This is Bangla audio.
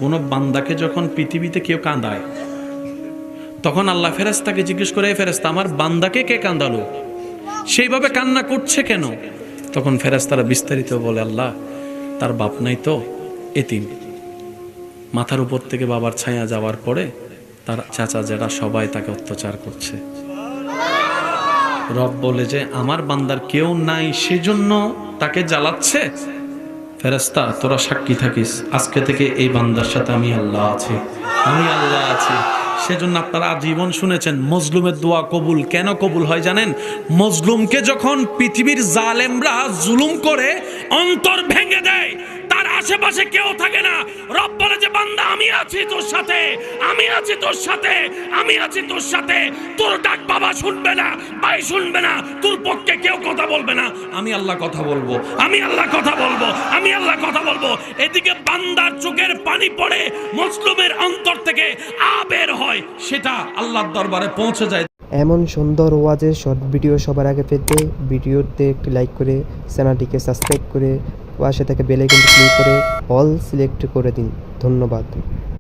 কোনো বান্দাকে যখন পৃথিবীতে কেউ কাঁদায় তখন আল্লাহ ফেরেশতাকে জিজ্ঞেস করে, ফেরেশতা আমার বান্দাকে কে কাঁদালো, সেইভাবে কান্না করছে কেন? তখন ফেরেশতারা বিস্তারিত বলে, আল্লাহ তার বাপ নাই তো, এতিম, মাথার উপর থেকে বাবার ছায়া যাওয়ার পরে তার চাচা যারা সবাই তাকে অত্যাচার করছে। রব বলে যে আমার বান্দার কেউ নাই সেজন্য তাকে জ্বালাচ্ছে। ফেরেশতা তোরা সাক্ষী থাকিস, আজকে থেকে এই বান্দার সাথে আমি আল্লাহ আছি, আমি আল্লাহ আছি। সেজন্য আপনারা আজীবন শুনেছেন মজলুমের দোয়া কবুল কেন কবুল হয় জানেন? মজলুমকে যখন পৃথিবীর জালেমরা জুলুম করে অন্তর ভেঙে দেয়, তার আশেপাশে কেউ থাকে না, রব বলে যে বান্দা আমি আছি তোর সাথে, আমি আছি তোর সাথে, আমি আছি তোর সাথে। তোর ডাক বাবা শুনবে না, ভাই শুনবে না, তোর পক্ষে কেউ কথা বলবে না, আমি আল্লাহ কথা বলবো, আমি আল্লাহ কথা বলবো, আমি আল্লাহ কথা বলবো। এদিকে বান্দার চোখের পানি পড়ে, মজলুমের অন্তর থেকে আবের হয়, সেটা আল্লাহর দরবারে পৌঁছে যায়। এমন সুন্দর ওয়াজের শর্ট ভিডিও সবার আগে পেতে ভিডিওতে একটি লাইক করে চ্যানেলটিকে সাবস্ক্রাইব করে পাশে থেকে বেল আইকনটি ক্লিক করে অল সিলেক্ট করে দিন। ধন্যবাদ।